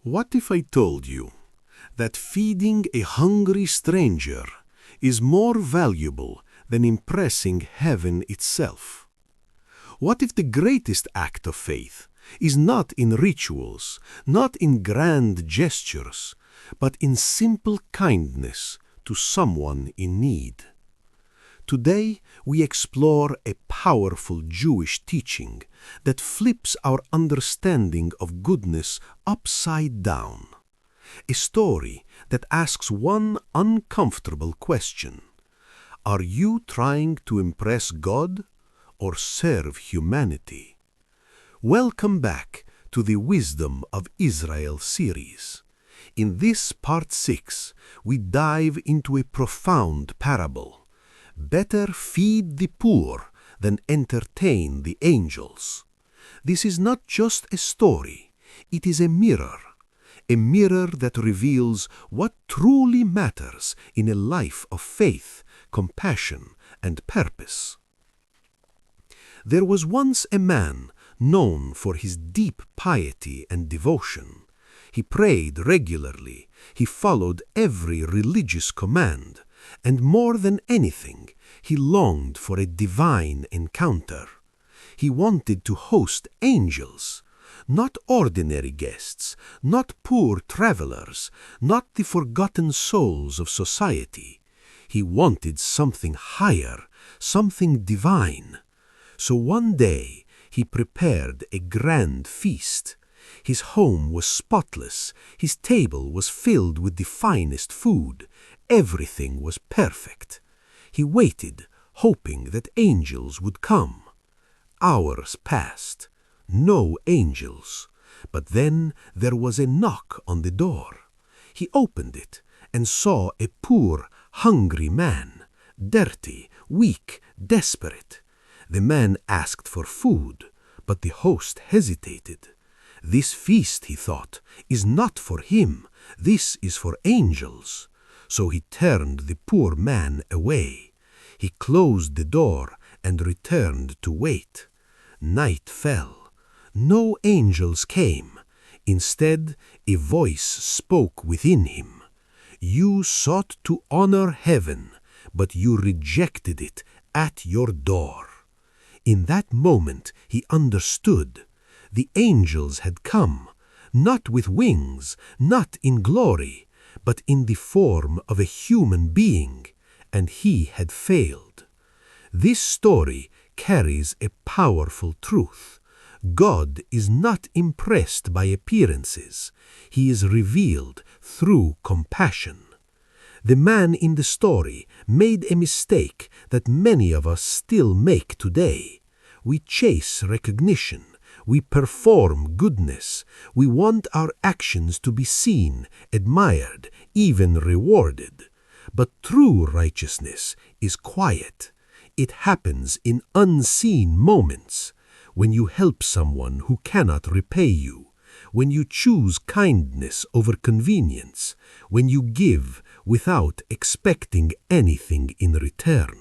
What if I told you that feeding a hungry stranger is more valuable than impressing heaven itself? What if the greatest act of faith is not in rituals, not in grand gestures, but in simple kindness to someone in need? Today, we explore a powerful Jewish teaching that flips our understanding of goodness upside down. A story that asks one uncomfortable question: are you trying to impress God or serve humanity? Welcome back to the Wisdom of Israel series. In this part 6, we dive into a profound parable. Better feed the poor than entertain the angels. This is not just a story, it is a mirror that reveals what truly matters in a life of faith, compassion, and purpose. There was once a man known for his deep piety and devotion. He prayed regularly, he followed every religious command, and more than anything, he longed for a divine encounter. He wanted to host angels, not ordinary guests, not poor travelers, not the forgotten souls of society. He wanted something higher, something divine. So one day he prepared a grand feast. His home was spotless, his table was filled with the finest food, everything was perfect. He waited, hoping that angels would come. Hours passed, no angels, but then there was a knock on the door. He opened it and saw a poor, hungry man, dirty, weak, desperate. The man asked for food, but the host hesitated. This feast, he thought, is not for him, this is for angels. So he turned the poor man away. He closed the door and returned to wait. Night fell. No angels came. Instead, a voice spoke within him. You sought to honor heaven, but you rejected it at your door. In that moment he understood. The angels had come, not with wings, not in glory, but in the form of a human being, and he had failed. This story carries a powerful truth. God is not impressed by appearances. He is revealed through compassion. The man in the story made a mistake that many of us still make today. We chase recognition. We perform goodness. We want our actions to be seen, admired, even rewarded. But true righteousness is quiet. It happens in unseen moments. When you help someone who cannot repay you, when you choose kindness over convenience, when you give without expecting anything in return.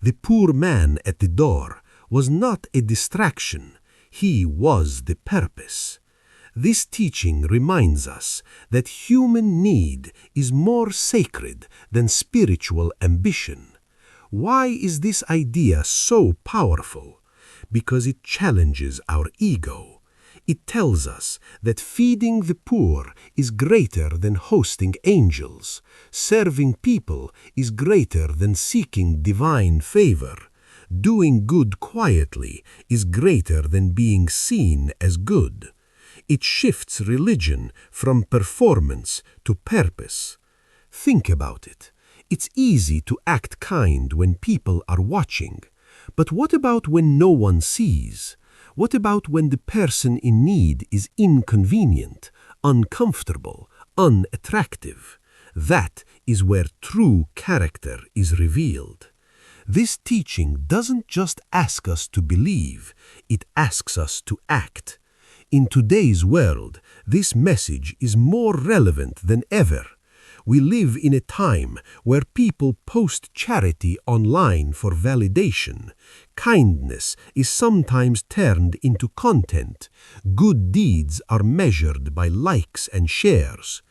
The poor man at the door was not a distraction. He was the purpose. This teaching reminds us that human need is more sacred than spiritual ambition. Why is this idea so powerful? Because it challenges our ego. It tells us that feeding the poor is greater than hosting angels. Serving people is greater than seeking divine favor. Doing good quietly is greater than being seen as good. It shifts religion from performance to purpose. Think about it. It's easy to act kind when people are watching. But what about when no one sees? What about when the person in need is inconvenient, uncomfortable, unattractive? That is where true character is revealed. This teaching doesn't just ask us to believe, it asks us to act. In today's world, this message is more relevant than ever. We live in a time where people post charity online for validation. Kindness is sometimes turned into content. Good deeds are measured by likes and shares.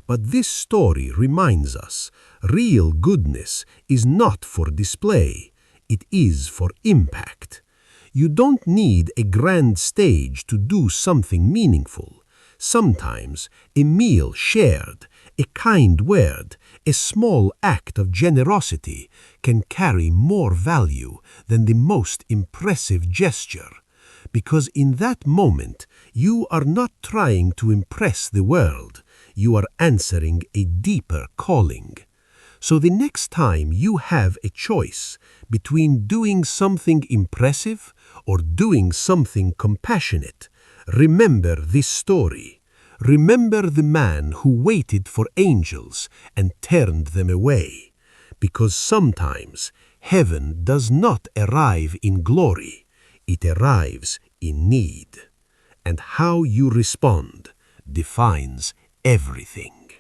But this story reminds us, real goodness is not for display. It is for impact. You don't need a grand stage to do something meaningful. Sometimes a meal shared, a kind word, a small act of generosity can carry more value than the most impressive gesture. Because in that moment, you are not trying to impress the world. You are answering a deeper calling. So the next time you have a choice between doing something impressive or doing something compassionate, remember this story. Remember the man who waited for angels and turned them away. Because sometimes heaven does not arrive in glory, it arrives in need. And how you respond defines everything.